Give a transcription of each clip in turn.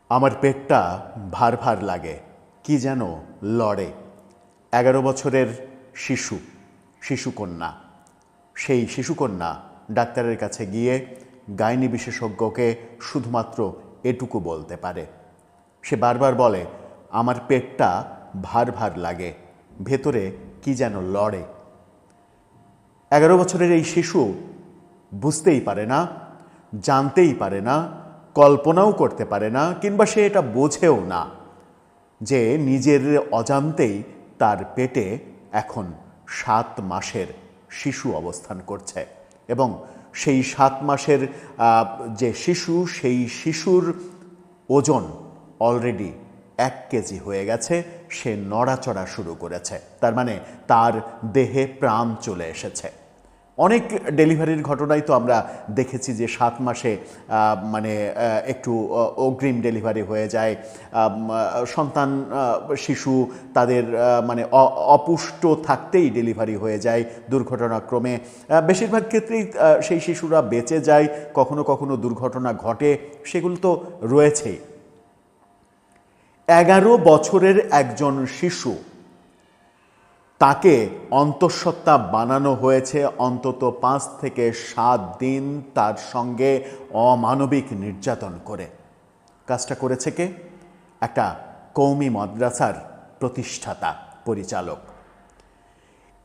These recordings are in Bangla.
আমার পেটটা ভার ভার লাগে, কি যেন লড়ে। 11 বছরের শিশুকন্যা। সেই শিশুকন্যা ডাক্তারের কাছে গিয়ে গাইনি বিশেষজ্ঞকে শুধুমাত্র এটুকু বলতে পারে। সে বারবার বলে, আমার পেটটা ভার ভার লাগে, ভেতরে কি যেন লড়ে। 11 বছরের এই শিশু বুঝতেই পারে না, জানতেই পারে না, কল্পনাও করতে পারে না, কিংবা সে এটা বোঝেও না যে নিজের অজান্তেই তার পেটে এখন 7 মাসের শিশু অবস্থান করছে এবং সেই 7 মাসের যে শিশু, সেই শিশুর ওজন অলরেডি 1 কেজি হয়ে গেছে। সে নড়াচড়া শুরু করেছে, তার মানে তার দেহে প্রাণ চলে এসেছে। অনেক ডেলিভারির ঘটনাই তো আমরা দেখেছি যে 7 মাসে মানে একটু অগ্রিম ডেলিভারি হয়ে যায়, সন্তান শিশু তাদের মানে অপুষ্ট থাকতেই ডেলিভারি হয়ে যায় দুর্ঘটনাক্রমে। বেশিরভাগ ক্ষেত্রেই সেই শিশুরা বেঁচে যায়, কখনো কখনো দুর্ঘটনা ঘটে, সেগুলো তো রয়েছেই। 11 বছরের একজন শিশু, তাকে অন্তঃসত্ত্বা বানানো হয়েছে অন্তত 5 থেকে 7 দিন তার সঙ্গে অমানবিক নির্যাতন করে। কাজটা করেছে কে? একটা কওমি মাদ্রাসার প্রতিষ্ঠাতা, পরিচালক।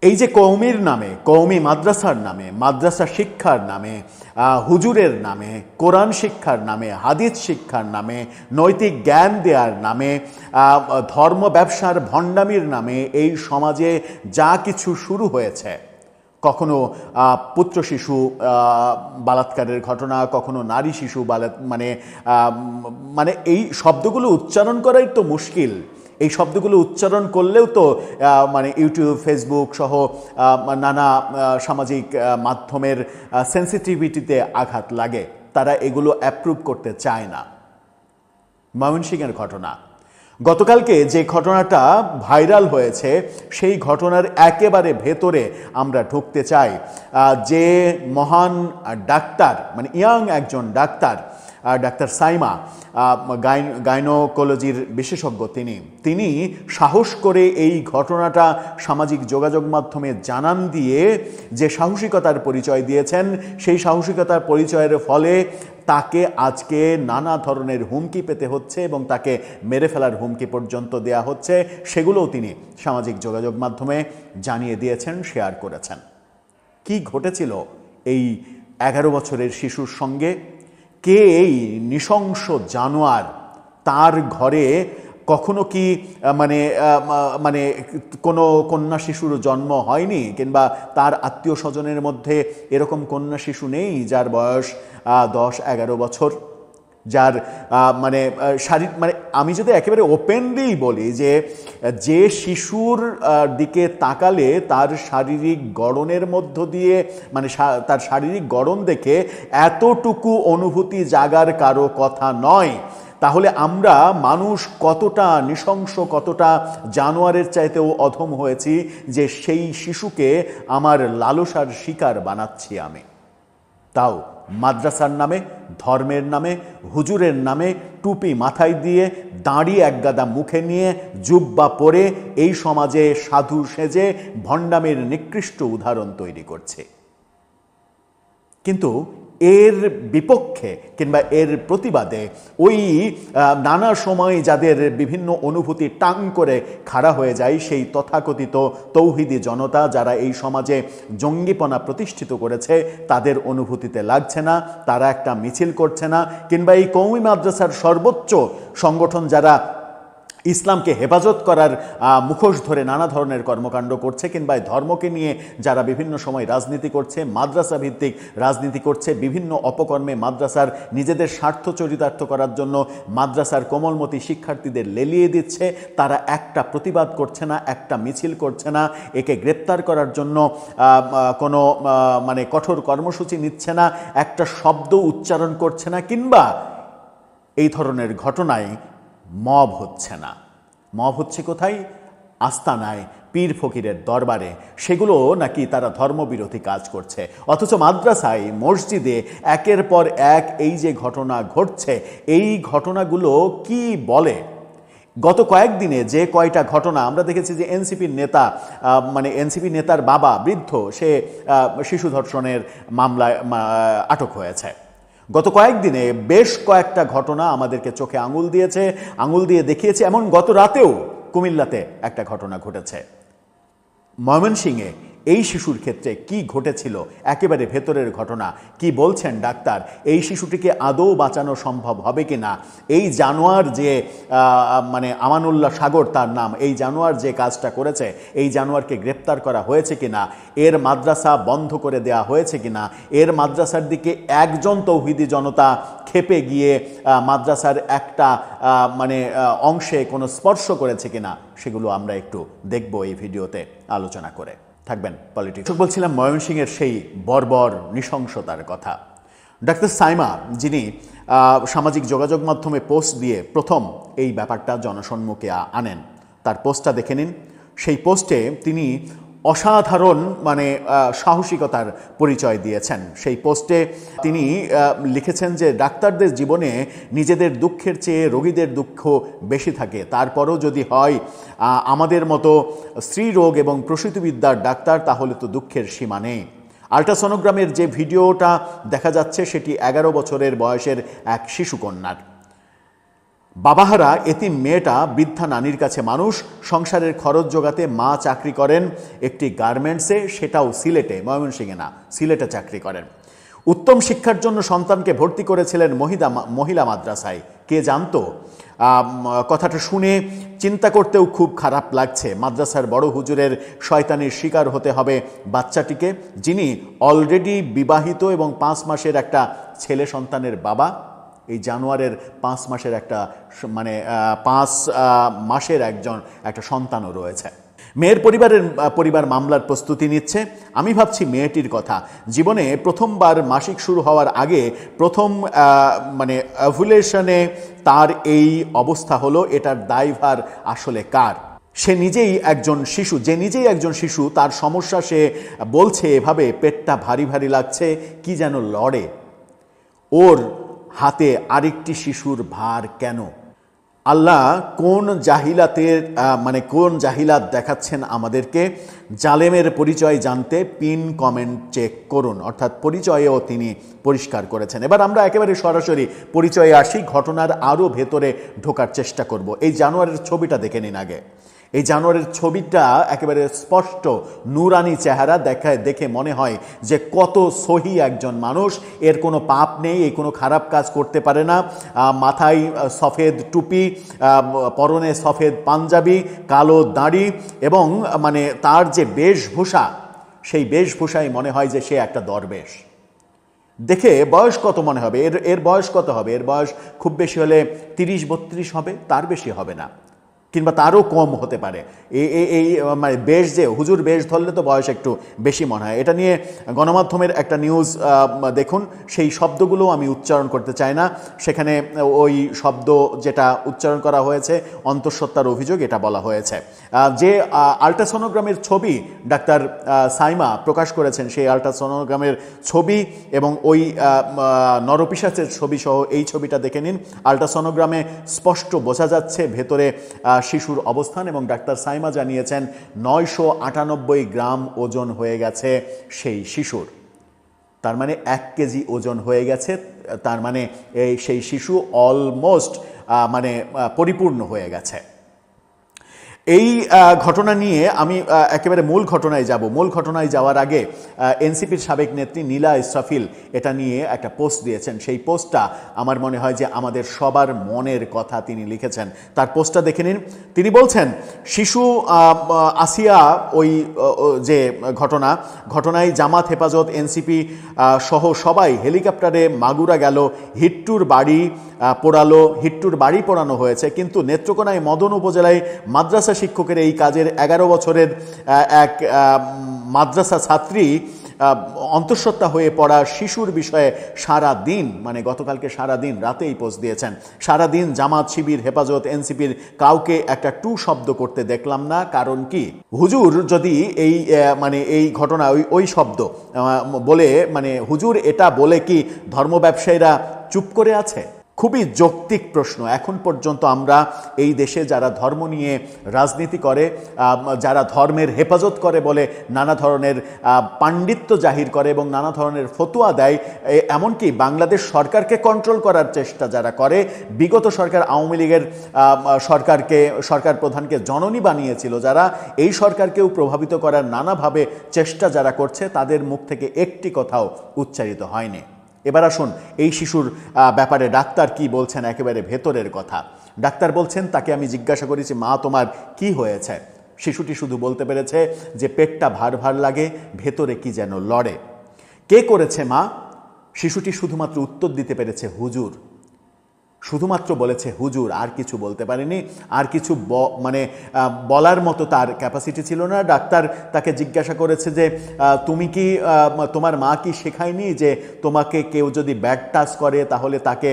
এই যে কওমির নামে, কওমি মাদ্রাসার নামে, মাদ্রাসা শিক্ষার নামে, হুজুরের নামে, কোরআন শিক্ষার নামে, হাদিস শিক্ষার নামে, নৈতিক জ্ঞান দেওয়ার নামে, ধর্ম ব্যবসার ভণ্ডামির নামে এই সমাজে যা কিছু শুরু হয়েছে, কখনো পুত্র শিশু বালাৎকারের ঘটনা, কখনো নারী শিশু মানে এই শব্দগুলো উচ্চারণ করাই তো মুশকিল। এই শব্দগুলো উচ্চারণ করলেও তো মানে ইউটিউব, ফেসবুক সহ নানা সামাজিক মাধ্যমের সেন্সিটিভিটিতে আঘাত লাগে। তারা এগুলো অ্যাপ্রুভ করতে চায় না। ময়মনসিংহের ঘটনা, গতকালকে যে ঘটনাটা ভাইরাল হয়েছে, সেই ঘটনার একেবারে ভেতরে আমরা ঢুকতে চাই। যে মহান ডাক্তার, মানে ইয়াং একজন ডাক্তার, ডাক্তার সাইমা, গাইনোকোলজির বিশেষজ্ঞ, তিনি সাহস করে এই ঘটনাটা সামাজিক যোগাযোগ মাধ্যমে জানান দিয়ে যে সাহসিকতার পরিচয় দিয়েছেন, সেই সাহসিকতার পরিচয়ের ফলে তাকে আজকে নানা ধরনের হুমকি পেতে হচ্ছে এবং তাকে মেরে ফেলার হুমকি পর্যন্ত দেয়া হচ্ছে। সেগুলোও তিনি সামাজিক যোগাযোগ মাধ্যমে জানিয়ে দিয়েছেন, শেয়ার করেছেন। কি ঘটেছিল এই 11 বছরের শিশুর সঙ্গে? কে এই নৃশংস জানোয়ার? তার ঘরে কখনো কি মানে কোনো কন্যা শিশুর জন্ম হয়নি, কিংবা তার আত্মীয় স্বজনের মধ্যে এরকম কন্যা শিশু নেই যার বয়স 10-11 বছর, যার মানে আমি যদি একেবারে ওপেনলি বলি যে শিশুর দিকে তাকালে তার শারীরিক গড়নের মধ্য দিয়ে, মানে তার শারীরিক গড়ন দেখে এতটুকু অনুভূতি জাগার কারো কথা নয়, তাহলে আমরা মানুষ কতটা নৃশংস, কতটা জানোয়ারের চাইতেও অধম হয়েছি যে সেই শিশুকে আমার লালসার শিকার বানাচ্ছি আমি। তাও মাদ্রাসার নামে, ধর্মের নামে, হুজুরের নামে, টুপি মাথায় দিয়ে, দাঁড়িয়ে একগাদা মুখে নিয়ে, জুব্বা পরে এই সমাজে সাধু সেজে ভণ্ডামের নিকৃষ্ট উদাহরণ তৈরি করছে। কিন্তু এর বিপক্ষে কিংবা এর প্রতিবাদে ওই নানা সময় যাদের বিভিন্ন অনুভূতি টাং করে খাড়া হয়ে যায়, সেই তথাকথিত তৌহিদি জনতা যারা এই সমাজে জঙ্গিপনা প্রতিষ্ঠিত করেছে, তাদের অনুভূতিতে লাগছে না, তারা একটা মিছিল করছে না, কিংবা এই কওমি মাদ্রাসার সর্বোচ্চ সংগঠন যারা ইসলামকে হেফাজত করার মুখোশ ধরে নানা ধরনের কর্মকাণ্ড করছে, কিংবা ধর্মকে নিয়ে যারা বিভিন্ন সময় রাজনীতি করছে, মাদ্রাসা ভিত্তিক রাজনীতি করছে, বিভিন্ন অপকর্মে মাদ্রাসার নিজেদের স্বার্থ চরিতার্থ করার জন্য মাদ্রাসার কোমলমতি শিক্ষার্থীদের লেলিয়ে দিচ্ছে, তারা একটা প্রতিবাদ করছে না, একটা মিছিল করছে না, একে গ্রেপ্তার করার জন্য কোনো মানে কঠোর কর্মসূচি নিচ্ছে না, একটা শব্দ উচ্চারণ করছে না, কিংবা এই ধরনের ঘটনায় মব হচ্ছে না। মব হচ্ছে কোথায়? আস্তানায়, পীর ফকিরের দরবারে, সেগুলো নাকি তারা ধর্মবিরোধী কাজ করছে। অথচ মাদ্রাসায়, মসজিদে একের পর এক এই যে ঘটনা ঘটছে, এই ঘটনাগুলো কি বলে? গত কয়েকদিনে যে কয়টা ঘটনা আমরা দেখেছি যে এনসিপির নেতা, মানে এনসিপি নেতার বাবা বৃদ্ধ, সে শিশু ধর্ষণের মামলায় আটক হয়েছে। গত কয়েকদিনে বেশ কয়েকটা ঘটনা আমাদেরকে চোখে আঙুল দিয়ে দেখিয়েছে। এমন গত রাতেও কুমিল্লাতে একটা ঘটনা ঘটেছে। ময়মনসিংহে এই শিশুর ক্ষেত্রে কি ঘটেছিল, একেবারে ভেতরের ঘটনা। কি বলছেন ডাক্তার? এই শিশুটিকে আদৌ বাঁচানো সম্ভব হবে কি না? এই জানোয়ার যে মানে আমানুল্লাহ সাগর তার নাম, এই জানোয়ার যে কাজটা করেছে, এই জানোয়ারকে গ্রেপ্তার করা হয়েছে কি না? এর মাদ্রাসা বন্ধ করে দেয়া হয়েছে কি না? এর মাদ্রাসার দিকে একজন তৌহিদি জনতা খেপে গিয়ে মাদ্রাসার একটা মানে অংশে কোনো স্পর্শ করেছে কিনা, সেগুলো আমরা একটু দেখব এই ভিডিওতে আলোচনা করে। থাকবেন পলিটিক্স। বলছিলাম ময়মনসিংহের সেই বর্বর নৃশংসতার কথা। ডাক্তার সাইমা, যিনি সামাজিক যোগাযোগ মাধ্যমে পোস্ট দিয়ে প্রথম এই ব্যাপারটা জনসম্মুখে আনেন, তার পোস্টটা দেখে নিন। সেই পোস্টে তিনি অসাধারণ মানে সাহসিকতার পরিচয় দিয়েছেন। সেই পোস্টে তিনি লিখেছেন যে ডাক্তারদের জীবনে নিজেদের দুঃখের চেয়ে রোগীদের দুঃখ বেশি থাকে, তারপরও যদি হয় আমাদের মতো স্ত্রীরোগ এবং প্রসূতিবিদ্যার ডাক্তার, তাহলে তো দুঃখের সীমা নেই। আল্ট্রাসনোগ্রামের যে ভিডিওটা দেখা যাচ্ছে সেটি 11 বছরের বয়সের এক শিশুকন্যার। বাবাহারা এতিম মেয়েটা বৃদ্ধা নানির কাছে মানুষ, সংসারের খরচ জোগাতে মা চাকরি করেন একটি গার্মেন্টসে, সেটাও সিলেটে, ময়মনসিংহে না, সিলেটে চাকরি করেন। উত্তম শিক্ষার জন্য সন্তানকে ভর্তি করেছিলেন মহিলা মাদ্রাসায়। কে জানতো? কথাটা শুনে চিন্তা করতেও খুব খারাপ লাগছে। মাদ্রাসার বড় হুজুরের শয়তানির শিকার হতে হবে বাচ্চাটিকে, যিনি অলরেডি বিবাহিত এবং 5 মাসের একটা ছেলে সন্তানের বাবা। এই জানুয়ারের 5 মাসের একটা মানে 5 মাসের একটা সন্তানও রয়েছে। মেয়ের পরিবার মামলার প্রস্তুতি নিচ্ছে। আমি ভাবছি মেয়েটির কথা। জীবনে প্রথমবার মাসিক শুরু হওয়ার আগে প্রথম মানে অভুলেশনে তার এই অবস্থা হলো। এটার দায়ভার আসলে কার? সে নিজেই একজন শিশু, তার সমস্যা সে বলছে এভাবে, পেটটা ভারী ভারী লাগছে, কি যেন লড়ে। ওর হাতে আরেকটি শিশুর ভার কেন? আল্লাহ কোন জাহিলাত দেখাচ্ছেন আমাদেরকে? জালেমের পরিচয় জানতে পিন কমেন্ট চেক করুন। অর্থাৎ পরিচয়েও তিনি পরিষ্কার করেছেন। এবার আমরা একেবারে সরাসরি পরিচয়ে আসি, ঘটনার আরও ভেতরে ঢোকার চেষ্টা করব। এই জানোয়ারের ছবিটা দেখে নিন আগে। এই জানোয়ারের ছবিটা একেবারে স্পষ্ট, নুরানি চেহারা, দেখে মনে হয় যে কত সহি একজন মানুষ। এর কোনো পাপ নেই, এই কোনো খারাপ কাজ করতে পারে না। মাথায় সফেদ টুপি, পরনে সফেদ পাঞ্জাবি, কালো দাড়ি, এবং মানে তার যে বেশভূষা, সেই বেশভূষায় মনে হয় যে সে একটা দরবেশ। দেখে বয়স কত মনে হবে? এর বয়স কত হবে? এর বয়স খুব বেশি হলে 30-32 হবে, তার বেশি হবে না, কিংবা তারও কম হতে পারে। এই মানে বেশ, যে হুজুর বেশ ধরলে তো বয়স একটু বেশি মনে হয়। এটা নিয়ে গণমাধ্যমের একটা নিউজ দেখুন, সেই শব্দগুলো আমি উচ্চারণ করতে চাই না। সেখানে ওই শব্দ যেটা উচ্চারণ করা হয়েছে, অন্তঃসত্ত্বার অভিযোগ, এটা বলা হয়েছে। যে আল্ট্রাসোনোগ্রামের ছবি ডাক্তার সাইমা প্রকাশ করেছেন, সেই আল্ট্রাসোনোগ্রামের ছবি এবং ওই নরপিশাচের ছবি সহ এই ছবিটা দেখে নিন। আল্ট্রাসোনোগ্রামে স্পষ্ট বোঝা যাচ্ছে ভেতরে শিশুর অবস্থান, এবং ডাক্তার সাইমা জানিয়েছেন 998 গ্রাম ওজন হয়ে গেছে সেই শিশুর। তার মানে 1 কেজি ওজন হয়ে গেছে। তার মানে সেই শিশু অলমোস্ট মানে পরিপূর্ণ হয়ে গেছে। এই ঘটনা নিয়ে আমি একেবারে মূল ঘটনায় যাব। মূল ঘটনায় যাওয়ার আগে এনসিপির সাবেক নেত্রী নীলা ইসরাফিল এটা নিয়ে একটা পোস্ট দিয়েছেন। সেই পোস্টটা আমার মনে হয় যে আমাদের সবার মনের কথা তিনি লিখেছেন। তার পোস্টটা দেখে নিন। তিনি বলছেন, শিশু আসিয়া ওই যে ঘটনায় জামাত, হেফাজত, এনসিপি সহ সবাই হেলিকপ্টারে মাগুরা গেল, হিট্টুর বাড়ি পোড়ানো হয়েছে। কিন্তু নেত্রকোনায় মদন উপজেলায় মাদ্রাসা শিক্ষকের এই কাজের 11 বছরের এক মাদ্রাসা ছাত্রী অন্তঃসত্ত্বা হয়ে পড়া শিশুর বিষয়ে সারা দিন, মানে গতকালকে সারা দিন রাতে এই পোস্ট দিয়েছেন, সারা দিন জামাত, শিবির, হেফাজত, এনসিপির কাউকে একটা টু শব্দ করতে দেখলাম না। কারণ কি, হুজুর যদি এই মানে এই ঘটনা ওই শব্দ বলে, মানে হুজুর এটা বলে কি ধর্ম ব্যবসায়ীরা চুপ করে আছে? খুবই যৌক্তিক প্রশ্ন। এখন পর্যন্ত আমরা এই দেশে যারা ধর্ম নিয়ে রাজনীতি করে, যারা ধর্মের হেফাজত করে বলে নানা ধরনের পাণ্ডিত্য জাহির করে এবং নানা ধরনের ফতোয়া দেয়, এমনকি বাংলাদেশ সরকারকে কন্ট্রোল করার চেষ্টা যারা করে, বিগত সরকার আওয়ামী লীগের সরকার প্রধানকে জননী বানিয়েছিল যারা, এই সরকারকেও প্রভাবিত করার নানাভাবে চেষ্টা যারা করছে, তাদের মুখ থেকে একটি কথাও উচ্চারিত হয়নি। এবার আসুন এই শিশুর ব্যাপারে ডাক্তার কি বলছেন, একেবারে ভেতরের কথা। ডাক্তার বলছেন, তাকে আমি জিজ্ঞাসা করেছি, মা তোমার কি হয়েছে? শিশুটি শুধু বলতে পেরেছে যে পেটটা ভার ভার লাগে, ভেতরে কি যেন লড়ে। কে করেছে মা? শিশুটি শুধুমাত্র উত্তর দিতে পেরেছে হুজুর। শুধুমাত্র বলেছে হুজুর, আর কিছু বলতে পারেনি। আর কিছু মানে বলার মতো তার ক্যাপাসিটি ছিল না। ডাক্তার তাকে জিজ্ঞাসা করেছে যে তুমি কি, তোমার মা কি শেখায়নি যে তোমাকে কেউ যদি ব্যাড টাচ করে তাহলে তাকে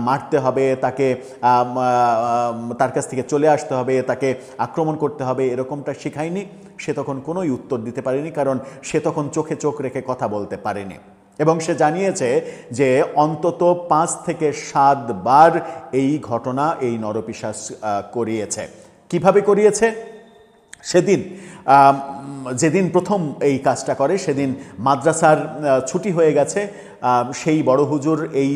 মারতে হবে, তাকে তার কাছ থেকে চলে আসতে হবে, তাকে আক্রমণ করতে হবে, এরকমটা শেখায়নি? সে তখন কোনোই উত্তর দিতে পারেনি, কারণ সে তখন চোখে চোখ রেখে কথা বলতে পারেনি। এবং সে জানিয়েছে যে অন্তত 5 থেকে 7 বার এই ঘটনা এই নরপিশাচ করিয়েছে। কিভাবে করিয়েছে? সেদিন যেদিন প্রথম এই কাজটা করে সেদিন মাদ্রাসার ছুটি হয়ে গেছে। সেই বড় হুজুর এই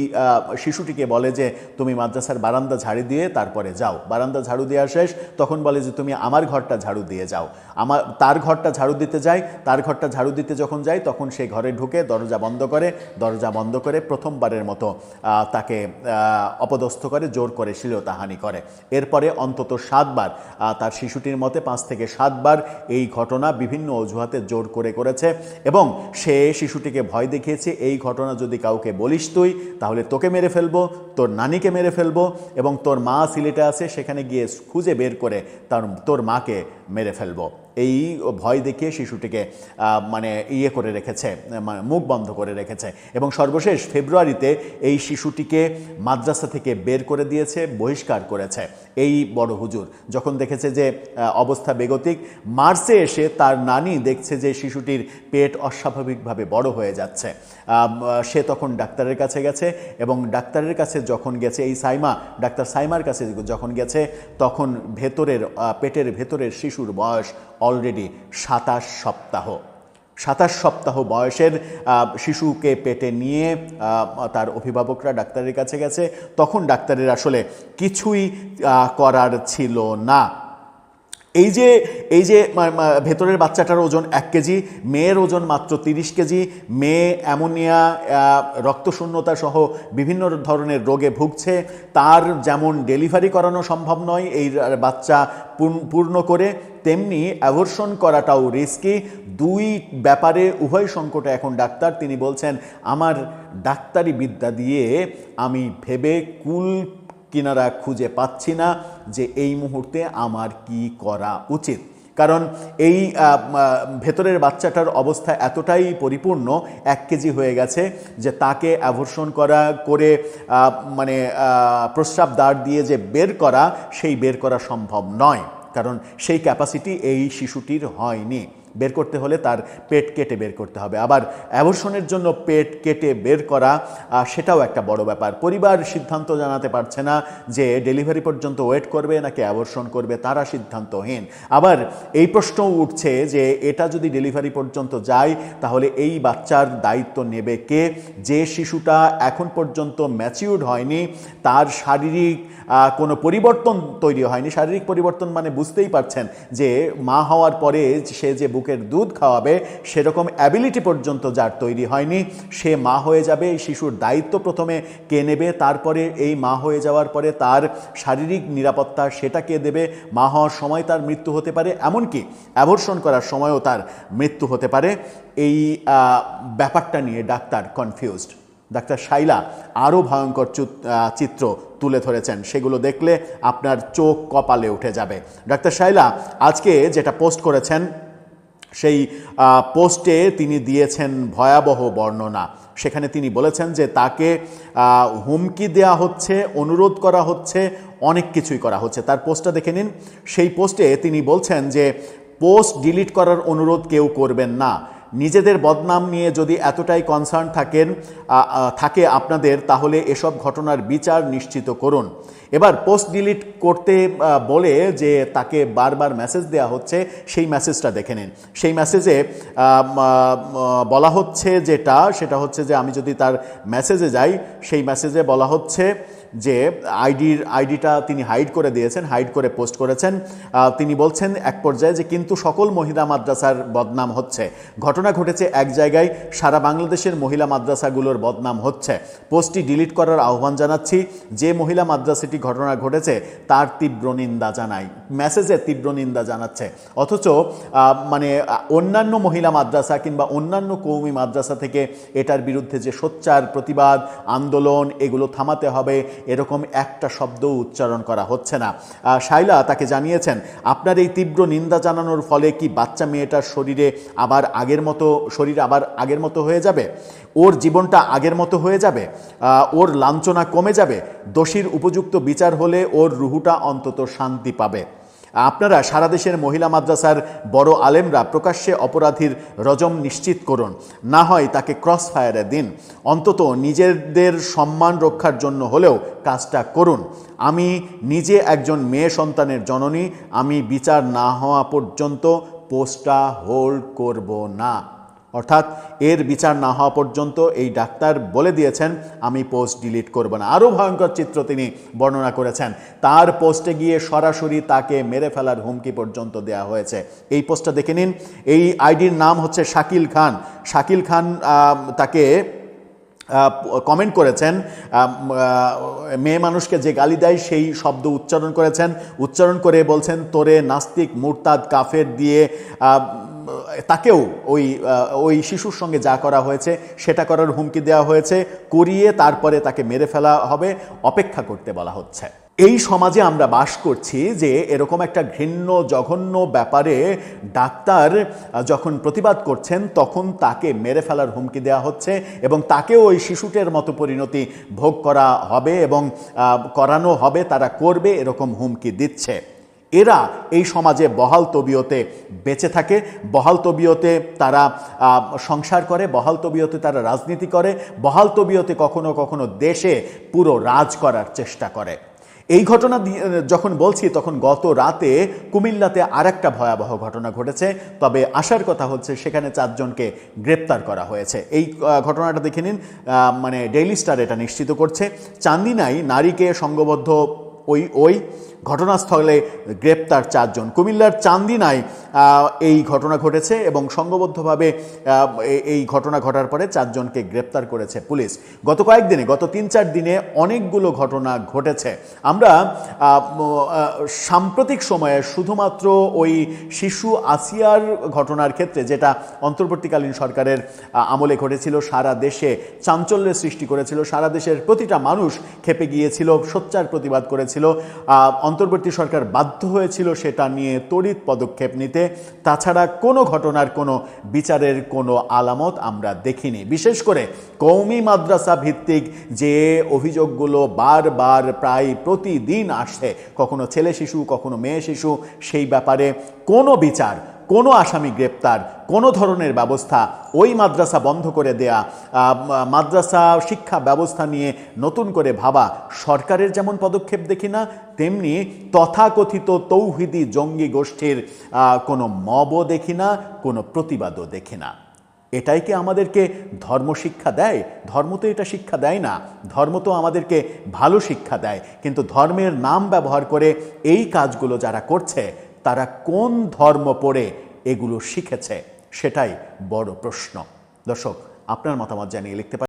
শিশুটিকে বলে যে তুমি মাদ্রাসার বারান্দা ঝাড়ু দিয়ে তারপরে যাও। বারান্দা ঝাড়ু দেওয়া শেষ, তখন বলে যে তুমি আমার ঘরটা ঝাড়ু দিয়ে যাও। তার ঘরটা ঝাড়ু দিতে যায়। তার ঘরটা ঝাড়ু দিতে যখন যায় তখন সে ঘরে ঢুকে দরজা বন্ধ করে প্রথমবারের মতো তাকে অপদস্থ করে, জোর করে শ্লীলতাহানি করে। এরপরে অন্তত 7 বার, তার শিশুটির মতে 5 থেকে 7 বার এই ঘটনা বিভিন্ন অজুহাতে জোর করে করেছে। এবং সে শিশুটিকে ভয় দেখিয়েছে, এই ঘটনা যদি কাউকে বলিস তুই তাহলে তোকে মেরে ফেলবো, তোর নানিকে মেরে ফেলবো, এবং তোর মা সিলেটে আছে সেখানে গিয়ে খুঁজে বের করে তোর মাকে মেরে ফেলবো। এই ভয় দেখিয়ে শিশুটিকে মানে করে রেখেছে, মুখ বন্ধ করে রেখেছে। এবং সর্বশেষ ফেব্রুয়ারিতে এই শিশুটিকে মাদ্রাসা থেকে বের করে দিয়েছে, বহিষ্কার করেছে এই বড় হুজুর। যখন দেখেছে যে অবস্থা বেগতিক, মার্চে এসে তার নানি দেখছে যে শিশুটির পেট অস্বাভাবিকভাবে বড় হয়ে যাচ্ছে। সে তখন ডাক্তারের কাছে গেছে, এবং ডাক্তারের কাছে যখন গেছে, এই ডাক্তার সাইমার কাছে যখন গেছে, তখন পেটের ভেতরের শিশুর বয়স অলরেডি 27 সপ্তাহ। 27 সপ্তাহ বয়সের শিশুকে পেটে নিয়ে তার অভিভাবকরা ডাক্তারের কাছে গেছে। তখন ডাক্তারের আসলে কিছুই করার ছিল না। এই যে ভেতরের বাচ্চাটার ওজন 1 কেজি, মেয়ের ওজন মাত্র 30 কেজি। মেয়ে অ্যামোনিয়া, রক্তশূন্যতা সহ বিভিন্ন ধরনের রোগে ভুগছে। তার যেমন ডেলিভারি করানো সম্ভব নয় এই বাচ্চা পূর্ণ করে, তেমনি অ্যাবর্শন করাটাও রিস্কি। দুই ব্যাপারে উভয় সংকটে এখন ডাক্তার। তিনি বলছেন, আমার ডাক্তারি বিদ্যা দিয়ে আমি ভেবে কুল কিনারা খুঁজে পাচ্ছি না যে এই মুহূর্তে আমার কি করা উচিত। কারণ এই ভেতরের বাচ্চাটার অবস্থা এতটাই পরিপূর্ণ, 1 কেজি হয়ে গেছে, যে তাকে অ্যাবর্শন করে মানে প্রস্রাব দ্বার দিয়ে যে বের করা সম্ভব নয়, কারণ সেই ক্যাপাসিটি এই শিশুটির হয়নি। বের করতে হলে তার পেট কেটে বের করতে হবে। আবার অ্যাবর্শনের জন্য পেট কেটে বের করা, সেটাও একটা বড় ব্যাপার। পরিবার সিদ্ধান্ত জানাতে পারছে না যে ডেলিভারি পর্যন্ত ওয়েট করবে নাকি অ্যাবর্শন করবে, তারা সিদ্ধান্তহীন। আবার এই প্রশ্নও উঠছে যে এটা যদি ডেলিভারি পর্যন্ত যায় তাহলে এই বাচ্চার দায়িত্ব নেবে কে? যে শিশুটা এখন পর্যন্ত ম্যাচিউরড হয়নি, তার শারীরিক কোনো পরিবর্তন তৈরি হয়নি। শারীরিক পরিবর্তন মানে বুঝতেই পারছেন যে মা হওয়ার পরে সে যে বুকের দুধ খাওয়াবে সেরকম অ্যাবিলিটি পর্যন্ত যার তৈরি হয়নি, সে মা হয়ে যাবে। এই শিশুর দায়িত্ব প্রথমে কে নেবে? তারপরে এই মা হয়ে যাওয়ার পরে তার শারীরিক নিরাপত্তা সেটা কে দেবে? মা হওয়ার সময় তার মৃত্যু হতে পারে, এমনকি অ্যাবর্শন করার সময়ও তার মৃত্যু হতে পারে। এই ব্যাপারটা নিয়ে ডাক্তার কনফিউজড। ডাক্তার শাইলা আরও ভয়ঙ্কর চিত্র তুলে ধরেছেন, সেগুলো দেখলে আপনার চোখ কপালে উঠে যাবে। ডাক্তার শাইলা আজকে যেটা পোস্ট করেছেন, সেই পোস্টে তিনি দিয়েছেন ভয়াবহ বর্ণনা। সেখানে তিনি বলেছেন যে তাকে হুমকি দেয়া হচ্ছে, অনুরোধ করা হচ্ছে, অনেক কিছুই করা হচ্ছে। তার পোস্টটা দেখে নিন। সেই পোস্টে তিনি বলছেন যে পোস্ট ডিলিট করার অনুরোধ কেউ করবেন না। নিজেদের বদনাম নিয়ে যদি এতটাই কনসার্ন থাকে আপনাদের, তাহলে এসব ঘটনার বিচার নিশ্চিত করুন। এবার পোস্ট ডিলিট করতে বলে যে তাকে বারবার মেসেজ দেওয়া হচ্ছে, সেই মেসেজটা দেখে নিন। সেই মেসেজে বলা হচ্ছে সেটা হচ্ছে যে, আমি যদি তার মেসেজে যাই, সেই মেসেজে বলা হচ্ছে যে আইডিটা তিনি হাইড করে দিয়েছেন, হাইড করে পোস্ট করেছেন। তিনি বলছেন এক পর্যায়ে যে কিন্তু সকল মহিলা মাদ্রাসার বদনাম হচ্ছে। ঘটনা ঘটেছে এক জায়গায়, সারা বাংলাদেশের মহিলা মাদ্রাসাগুলোর বদনাম হচ্ছে। পোস্টটি ডিলিট করার আহ্বান জানাচ্ছি। যে মহিলা মাদ্রাসাটি ঘটনা ঘটেছে তার তীব্র নিন্দা জানাই। মেসেজে তীব্র নিন্দা জানাচ্ছে, অথচ মানে অন্যান্য মহিলা মাদ্রাসা কিংবা অন্যান্য কওমি মাদ্রাসা থেকে এটার বিরুদ্ধে যে সোচ্চার প্রতিবাদ, আন্দোলন, এগুলো থামাতে হবে, এরকম একটা শব্দও উচ্চারণ করা হচ্ছে না। শাইলা তাকে জানিয়েছেন, আপনার এই তীব্র নিন্দা জানানোর ফলে কি বাচ্চা মেয়েটার শরীর আবার আগের মতো হয়ে যাবে? ওর জীবনটা আগের মতো হয়ে যাবে? ওর লাঞ্ছনা কমে যাবে? দোষীর উপযুক্ত বিচার হলে ওর রুহুটা অন্তত শান্তি পাবে। আপনারা সারা দেশের মহিলা মাদ্রাসার বড় আলেমরা প্রকাশ্যে অপরাধীর রজম নিশ্চিত করুন, না হয় তাকে ক্রস ফায়ারে দিন। অন্তত নিজেদের সম্মান রক্ষার জন্য হলেও কাজটা করুন। আমি নিজে একজন মেয়ে সন্তানের জননী, আমি বিচার না হওয়া পর্যন্ত পোস্টটা হোল্ড করব না। অর্থাৎ এর বিচার না হওয়া পর্যন্ত এই ডাক্তার বলে দিয়েছেন, আমি পোস্ট ডিলিট করব না। আরও ভয়ঙ্কর চিত্র তিনি বর্ণনা করেছেন। তার পোস্টে গিয়ে সরাসরি তাকে মেরে ফেলার হুমকি পর্যন্ত দেয়া হয়েছে। এই পোস্টটা দেখে নিন। এই আইডির নাম হচ্ছে শাকিল খান। শাকিল খান তাকে কমেন্ট করেছেন, মেয়ে মানুষকে যে গালি দেয় সেই শব্দ উচ্চারণ করে বলছেন, তোরে নাস্তিক, মুরতাদ, কাফের দিয়ে তাকেও ওই শিশুর সঙ্গে যা করা হয়েছে সেটা করার হুমকি দেওয়া হয়েছে, করিয়ে তারপরে তাকে মেরে ফেলা হবে, অপেক্ষা করতে বলা হচ্ছে। এই সমাজে আমরা বাস করছি যে এরকম একটা ঘৃণ্য জঘন্য ব্যাপারে ডাক্তার যখন প্রতিবাদ করছেন তখন তাকে মেরে ফেলার হুমকি দেওয়া হচ্ছে এবং তাকেও ওই শিশুটের মতো পরিণতি ভোগ করা হবে এবং করানো হবে, তারা করবে, এরকম হুমকি দিচ্ছে। এরা এই সমাজে বহাল তবিয়তে বেঁচে থাকে, বহাল তবিয়তে তারা সংসার করে, বহাল তবিয়তে তারা রাজনীতি করে, বহাল তবিয়তে কখনো কখনো দেশে পুরো রাজ করার চেষ্টা করে। এই ঘটনা যখন বলছি তখন গত রাতে কুমিল্লাতে আরেকটা ভয়াবহ ঘটনা ঘটেছে। তবে আসার কথা হচ্ছে সেখানে 4 জনকে গ্রেপ্তার করা হয়েছে। এই ঘটনাটা দেখে নিন। মানে ডেইলি স্টার এটা নিশ্চিত করছে। চান্দিনায় নারীকে সংঘবদ্ধ ওই ঘটনাস্থলে গ্রেপ্তার 4 জন। কুমিল্লার চান্দিনায় এই ঘটনা ঘটেছে এবং সংঘবদ্ধভাবে এই ঘটনা ঘটার পরে 4 জনকে গ্রেপ্তার করেছে পুলিশ। গত কয়েকদিনে, গত 3-4 দিনে অনেকগুলো ঘটনা ঘটেছে। আমরা সাম্প্রতিক সময়ে শুধুমাত্র ওই শিশু আসিয়ার ঘটনার ক্ষেত্রে, যেটা অন্তর্বর্তীকালীন সরকারের আমলে ঘটেছিল, সারা দেশে চাঞ্চল্যের সৃষ্টি করেছিল, সারা দেশের প্রতিটা মানুষ ক্ষেপে গিয়েছিল, সোচ্চার প্রতিবাদ করেছিল। অন্তর্বর্তী সরকার বাধ্য হয়েছিল সেটা নিয়ে তড়িৎ পদক্ষেপ নিতে। তাছাড়া কোনো ঘটনার কোনো বিচারের কোনো আলামত আমরা দেখিনি। বিশেষ করে কওমি মাদ্রাসা ভিত্তিক যে অভিযোগগুলো বারবার প্রায় প্রতিদিন আসছে, কখনো ছেলে শিশু, কখনো মেয়ে শিশু, সেই ব্যাপারে কোনো বিচার, কোনো আসামি গ্রেপ্তার, কোনো ধরনের ব্যবস্থা, ওই মাদ্রাসা বন্ধ করে দেয়া, মাদ্রাসা শিক্ষা ব্যবস্থা নিয়ে নতুন করে ভাবা, সরকারের যেমন পদক্ষেপ দেখি না, তেমনি তথাকথিত তৌহিদি জঙ্গি গোষ্ঠীর কোনো মবও দেখি না, কোনো প্রতিবাদও দেখি না। এটাই কি আমাদেরকে ধর্ম শিক্ষা দেয়? ধর্ম তো এটা শিক্ষা দেয় না। ধর্ম তো আমাদেরকে ভালো শিক্ষা দেয়। কিন্তু ধর্মের নাম ব্যবহার করে এই কাজগুলো যারা করছে, তারা কোন ধর্ম পড়ে এগুলো শিখেছে? সেটাই বড় প্রশ্ন। দর্শক, আপনার মতামত জানিয়ে লিখতে পারেন।